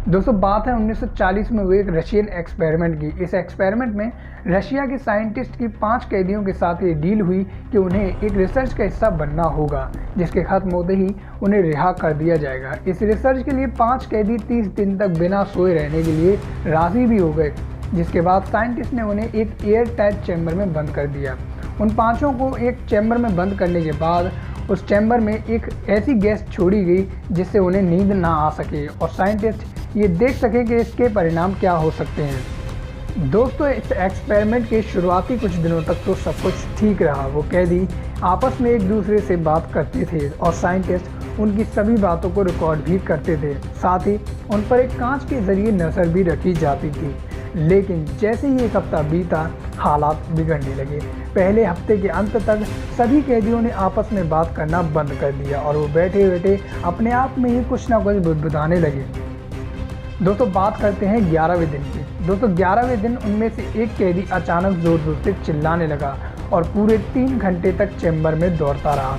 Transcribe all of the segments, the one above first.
दोस्तों बात है 1940 में हुए एक रशियन एक्सपेरिमेंट की। इस एक्सपेरिमेंट में रशिया के साइंटिस्ट की 5 कैदियों के साथ ये डील हुई कि उन्हें एक रिसर्च का हिस्सा बनना होगा, जिसके खत्म होते ही उन्हें रिहा कर दिया जाएगा। इस रिसर्च के लिए 5 कैदी 30 दिन तक बिना सोए रहने के लिए राज़ी भी हो गए, जिसके बाद साइंटिस्ट ने उन्हें एक एयर टाइट चैम्बर में बंद कर दिया। उन पाँचों को एक चैम्बर में बंद करने के बाद उस चैम्बर में एक ऐसी गैस छोड़ी गई जिससे उन्हें नींद ना आ सके और साइंटिस्ट ये देख सके कि इसके परिणाम क्या हो सकते हैं। दोस्तों इस एक्सपेरिमेंट के शुरुआती कुछ दिनों तक तो सब कुछ ठीक रहा। वो कैदी आपस में एक दूसरे से बात करते थे और साइंटिस्ट उनकी सभी बातों को रिकॉर्ड भी करते थे। साथ ही उन पर एक कांच के जरिए नज़र भी रखी जाती थी। लेकिन जैसे ही एक हफ्ता बीता, हालात बिगड़ने लगे। पहले हफ्ते के अंत तक सभी कैदियों ने आपस में बात करना बंद कर दिया और वो बैठे बैठे अपने आप में ही कुछ ना कुछ बुदबुदाने लगे। दोस्तों बात करते हैं 11वें दिन की। दोस्तों 11वें दिन उनमें से एक कैदी अचानक जोर जोर से चिल्लाने लगा और पूरे 3 घंटे तक चैम्बर में दौड़ता रहा।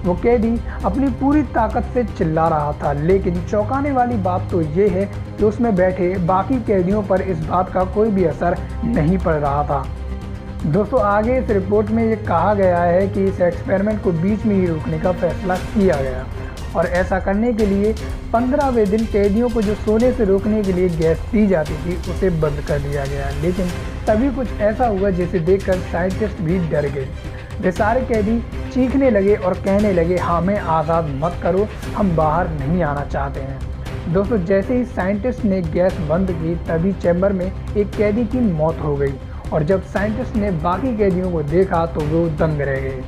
वो कैदी अपनी पूरी ताकत से चिल्ला रहा था, लेकिन चौंकाने वाली बात तो ये है कि उसमें बैठे बाकी कैदियों पर इस बात का कोई भी असर नहीं पड़ रहा था। दोस्तों आगे इस रिपोर्ट में ये कहा गया है कि इस एक्सपेरिमेंट को बीच में ही रोकने का फैसला किया गया और ऐसा करने के लिए 15वें दिन कैदियों को जो सोने से रोकने के लिए गैस दी जाती थी उसे बंद कर दिया गया। लेकिन तभी कुछ ऐसा हुआ जिसे देखकर साइंटिस्ट भी डर गए। वे सारे कैदी चीखने लगे और कहने लगे, हमें आज़ाद मत करो, हम बाहर नहीं आना चाहते हैं। दोस्तों जैसे ही साइंटिस्ट ने गैस बंद की तभी चैम्बर में एक कैदी की मौत हो गई और जब साइंटिस्ट ने बाकी कैदियों को देखा तो वो दंग रह गए,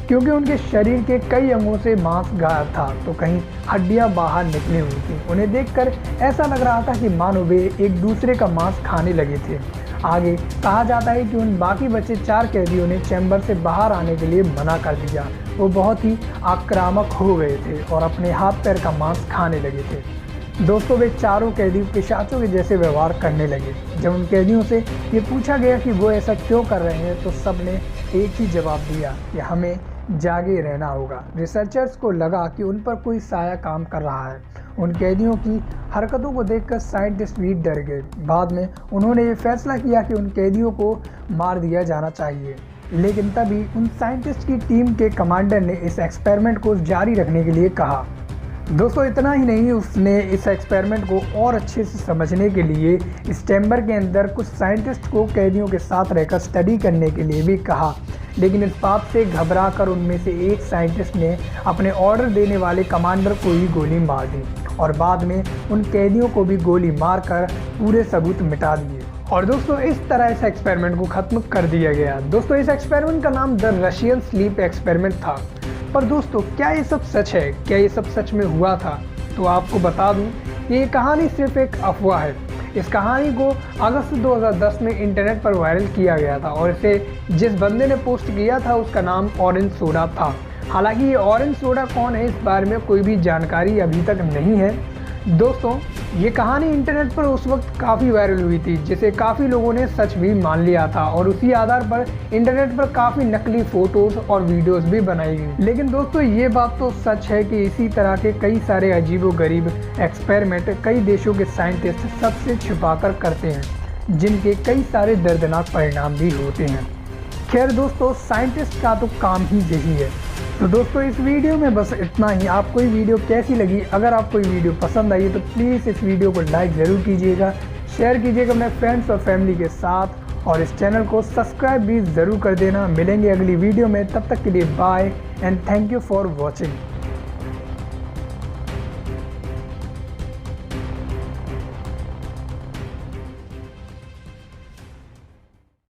क्योंकि उनके शरीर के कई अंगों से मांस गायब था तो कहीं हड्डियां बाहर निकली हुई थी। उन्हें देखकर ऐसा लग रहा था कि मानो वे एक दूसरे का मांस खाने लगे थे। आगे कहा जाता है कि उन बाकी बचे 4 कैदियों ने चैम्बर से बाहर आने के लिए मना कर दिया। वो बहुत ही आक्रामक हो गए थे और अपने हाथ पैर का मांस खाने लगे थे। दोस्तों वे चारों कैदी पिशाचों के जैसे व्यवहार करने लगे। जब उन कैदियों से ये पूछा गया कि वो ऐसा क्यों कर रहे हैं तो सब ने एक ही जवाब दिया कि हमें जागे रहना होगा। रिसर्चर्स को लगा कि उन पर कोई साया काम कर रहा है। उन कैदियों की हरकतों को देखकर साइंटिस्ट भी डर गए। बाद में उन्होंने ये फैसला किया कि उन कैदियों को मार दिया जाना चाहिए। लेकिन तभी उन साइंटिस्ट की टीम के कमांडर ने इस एक्सपेरिमेंट को जारी रखने के लिए कहा। दोस्तों इतना ही नहीं, उसने इस एक्सपेरिमेंट को और अच्छे से समझने के लिए इस चैम्बर के अंदर कुछ साइंटिस्ट को कैदियों के साथ रहकर स्टडी करने के लिए भी कहा। लेकिन इस बात से घबराकर उनमें से एक साइंटिस्ट ने अपने ऑर्डर देने वाले कमांडर को ही गोली मार दी और बाद में उन कैदियों को भी गोली मारकर पूरे सबूत मिटा दिए। और दोस्तों इस तरह इस एक्सपेरिमेंट को ख़त्म कर दिया गया। दोस्तों इस एक्सपेरिमेंट का नाम द रशियन स्लीप एक्सपेरिमेंट था। पर दोस्तों क्या ये सब सच है? क्या ये सब सच में हुआ था? तो आपको बता दूं कि ये कहानी सिर्फ एक अफवाह है। इस कहानी को अगस्त 2010 में इंटरनेट पर वायरल किया गया था और इसे जिस बंदे ने पोस्ट किया था उसका नाम ऑरेंज सोडा था। हालांकि ये ऑरेंज सोडा कौन है इस बारे में कोई भी जानकारी अभी तक नहीं है। दोस्तों ये कहानी इंटरनेट पर उस वक्त काफ़ी वायरल हुई थी, जिसे काफ़ी लोगों ने सच भी मान लिया था और उसी आधार पर इंटरनेट पर काफ़ी नकली फ़ोटोज़ और वीडियोस भी बनाई गई। लेकिन दोस्तों ये बात तो सच है कि इसी तरह के कई सारे अजीबोगरीब एक्सपेरिमेंट कई देशों के साइंटिस्ट सबसे छुपाकर करते हैं, जिनके कई सारे दर्दनाक परिणाम भी होते हैं। खैर दोस्तों साइंटिस्ट का तो काम ही यही है। तो दोस्तों इस वीडियो में बस इतना ही। आपको ये वीडियो कैसी लगी? अगर आपको ये वीडियो पसंद आई तो प्लीज़ इस वीडियो को लाइक ज़रूर कीजिएगा, शेयर कीजिएगा अपने फ्रेंड्स और फैमिली के साथ और इस चैनल को सब्सक्राइब भी ज़रूर कर देना। मिलेंगे अगली वीडियो में, तब तक के लिए bye and thank you for watching.